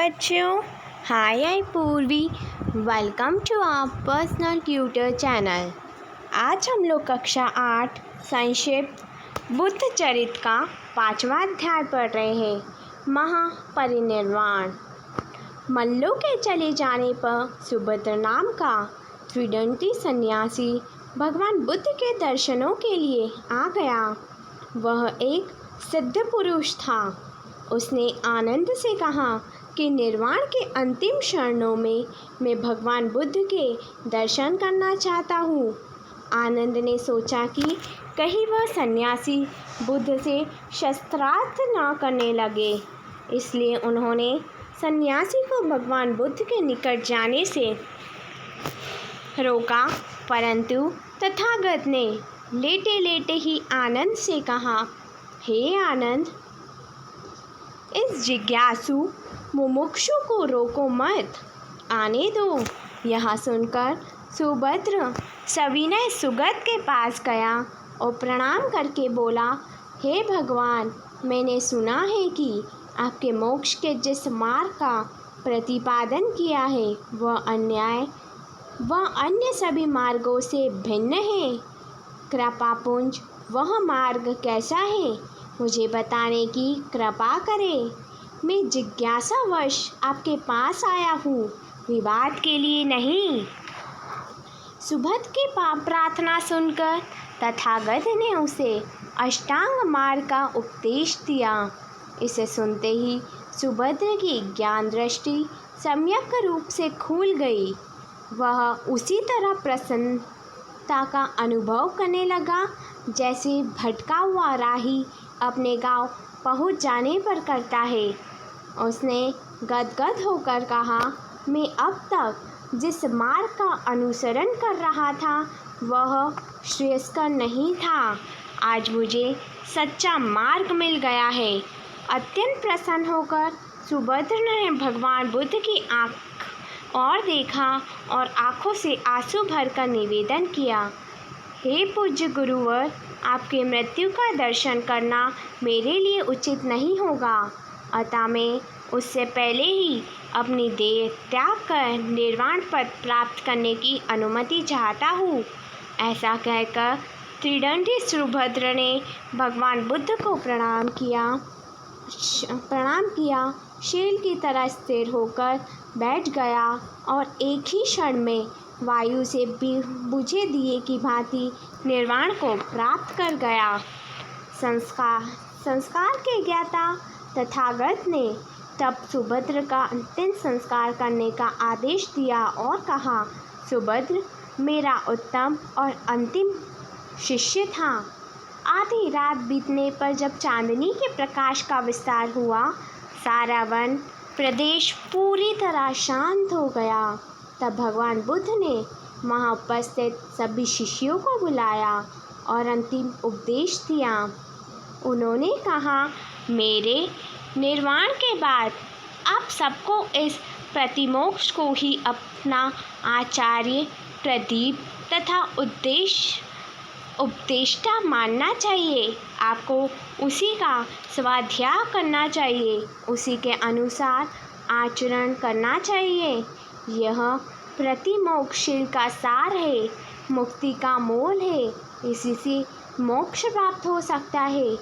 बच्चों, hi I Purvi. Welcome to our personal tutor channel. आज हम लोग कक्षा 8 संक्षिप्त बुद्ध चरित्र का 5वां अध्याय पढ़ रहे हैं, महापरिनिर्वाण। मल्लों के चले जाने पर सुभद्र नाम का त्रिदंडी सन्यासी भगवान बुद्ध के दर्शनों के लिए आ गया। वह एक सिद्ध पुरुष था। उसने आनंद से कहा कि निर्वाण के अंतिम क्षणों में मैं भगवान बुद्ध के दर्शन करना चाहता हूँ। आनंद ने सोचा कि कहीं वह सन्यासी बुद्ध से शस्त्रास्त्र न करने लगे, इसलिए उन्होंने सन्यासी को भगवान बुद्ध के निकट जाने से रोका। परंतु तथागत ने लेटे लेटे ही आनंद से कहा, हे आनंद, इस जिज्ञासु मुमुक्षु को रोको मत, आने दो। यह सुनकर सुभद्र सविनय सुगत के पास गया और प्रणाम करके बोला, हे भगवान, मैंने सुना है कि आपके मोक्ष के जिस मार्ग का प्रतिपादन किया है वह अन्य सभी मार्गों से भिन्न है। कृपापुंज वह मार्ग कैसा है, मुझे बताने की कृपा करें। मैं जिज्ञासावश आपके पास आया हूँ, विवाद के लिए नहीं। सुभद्र की प्रार्थना सुनकर तथागत ने उसे अष्टांग मार्ग का उपदेश दिया। इसे सुनते ही सुभद्र की ज्ञान दृष्टि सम्यक रूप से खुल गई। वह उसी तरह प्रसन्नता का अनुभव करने लगा जैसे भटका हुआ राही अपने गांव पहुंच जाने पर करता है। उसने गदगद होकर कहा, मैं अब तक जिस मार्ग का अनुसरण कर रहा था वह श्रेयस्कर नहीं था। आज मुझे सच्चा मार्ग मिल गया है। अत्यंत प्रसन्न होकर सुभद्र ने भगवान बुद्ध की आँख और देखा और आँखों से आंसू भरकर निवेदन किया, हे पूज्य गुरुवर, आपके मृत्यु का दर्शन करना मेरे लिए उचित नहीं होगा, अतः मैं उससे पहले ही अपनी देह त्याग कर निर्वाण पद प्राप्त करने की अनुमति चाहता हूँ। ऐसा कहकर त्रिदंडी सुभद्र ने भगवान बुद्ध को प्रणाम किया, शील की तरह स्थिर होकर बैठ गया और एक ही क्षण में वायु से बुझे दिए की भांति निर्वाण को प्राप्त कर गया। संस्कार के ज्ञाता तथागत ने तब सुभद्र का अंतिम संस्कार करने का आदेश दिया और कहा, सुभद्र मेरा उत्तम और अंतिम शिष्य था। आधी रात बीतने पर जब चांदनी के प्रकाश का विस्तार हुआ, सारा वन प्रदेश पूरी तरह शांत हो गया। तब भगवान बुद्ध ने वहाँ उपस्थित सभी शिष्यों को बुलाया और अंतिम उपदेश दिया। उन्होंने कहा, मेरे निर्वाण के बाद आप सबको इस प्रतिमोक्ष को ही अपना आचार्य, प्रदीप तथा उपदेष्टा मानना चाहिए। आपको उसी का स्वाध्याय करना चाहिए, उसी के अनुसार आचरण करना चाहिए। यह प्रतिमोक्षशील का सार है, मुक्ति का मोल है, इसी से मोक्ष प्राप्त हो सकता है।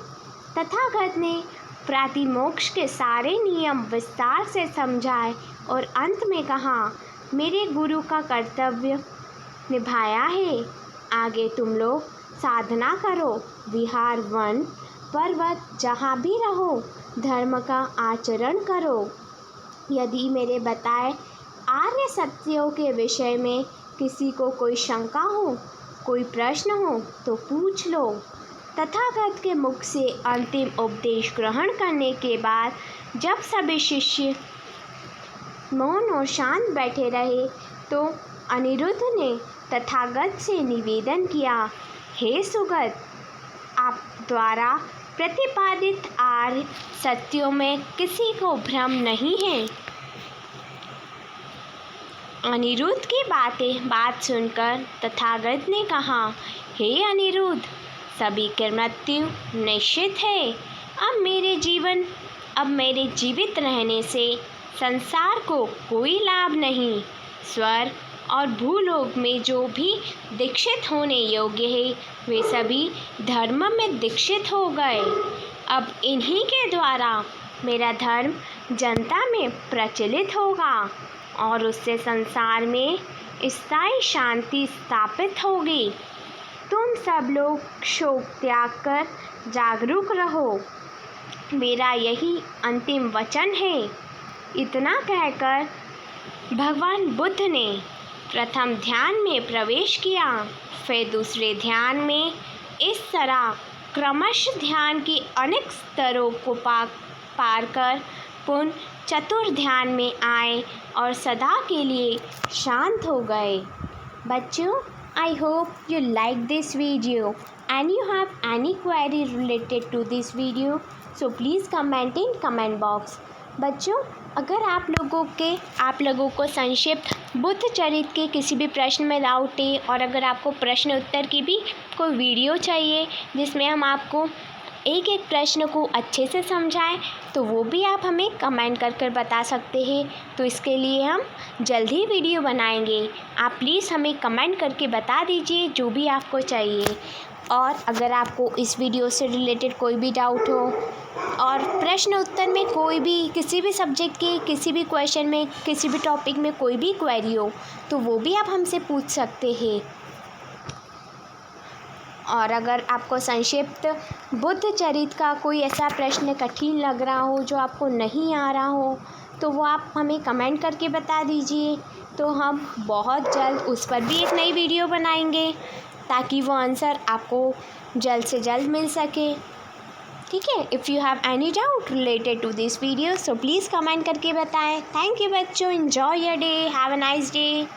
तथागत ने प्रतिमोक्ष के सारे नियम विस्तार से समझाए और अंत में कहा, मेरे गुरु का कर्तव्य निभाया है, आगे तुम लोग साधना करो, विहार, वन पर्वत जहाँ भी रहो, धर्म का आचरण करो। यदि मेरे बताए आर्य सत्यों के विषय में किसी को कोई शंका हो, कोई प्रश्न हो तो पूछ लो। तथागत के मुख से अंतिम उपदेश ग्रहण करने के बाद जब सभी शिष्य मौन और शांत बैठे रहे तो अनिरुद्ध ने तथागत से निवेदन किया, हे सुगत, आप द्वारा प्रतिपादित आर्य सत्यों में किसी को भ्रम नहीं है। अनिरुद्ध की बात सुनकर तथागत ने कहा, हे अनिरुद्ध, सभी की मृत्यु निश्चित है। अब मेरे जीवित रहने से संसार को कोई लाभ नहीं। स्वर्ग और भूलोक में जो भी दीक्षित होने योग्य है वे सभी धर्म में दीक्षित हो गए। अब इन्हीं के द्वारा मेरा धर्म जनता में प्रचलित होगा और उससे संसार में स्थायी शांति स्थापित होगी। तुम सब लोग शोक त्याग कर जागरूक रहो, मेरा यही अंतिम वचन है। इतना कहकर भगवान बुद्ध ने प्रथम ध्यान में प्रवेश किया, फिर दूसरे ध्यान में। इस तरह क्रमशः ध्यान के अनेक स्तरों को पार कर पुनः चतुर्थ ध्यान में आए और सदा के लिए शांत हो गए। बच्चों, I hope you like this video and you have any query related to this video, so please comment in comment box। बच्चों, अगर आप लोगों को संक्षिप्त बुद्ध चरित्र के किसी भी प्रश्न में डाउट है और अगर आपको प्रश्न उत्तर की भी कोई वीडियो चाहिए जिसमें हम आपको एक एक प्रश्न को अच्छे से समझाएं, तो वो भी आप हमें कमेंट कर बता सकते हैं। तो इसके लिए हम जल्द ही वीडियो बनाएंगे। आप प्लीज़ हमें कमेंट करके बता दीजिए जो भी आपको चाहिए। और अगर आपको इस वीडियो से रिलेटेड कोई भी डाउट हो और प्रश्न उत्तर में कोई भी किसी भी सब्जेक्ट के किसी भी क्वेश्चन में किसी भी टॉपिक में कोई भी क्वेरी हो, तो वो भी आप हमसे पूछ सकते हैं। और अगर आपको संक्षिप्त बुद्ध चरित्र का कोई ऐसा प्रश्न कठिन लग रहा हो जो आपको नहीं आ रहा हो, तो वो आप हमें कमेंट करके बता दीजिए। तो हम बहुत जल्द उस पर भी एक नई वीडियो बनाएंगे ताकि वो आंसर आपको जल्द से जल्द मिल सके। ठीक है। If you have any doubt related to this video, so please comment करके बताएं। थैंक यू बच्चों, enjoy your day, have a nice day.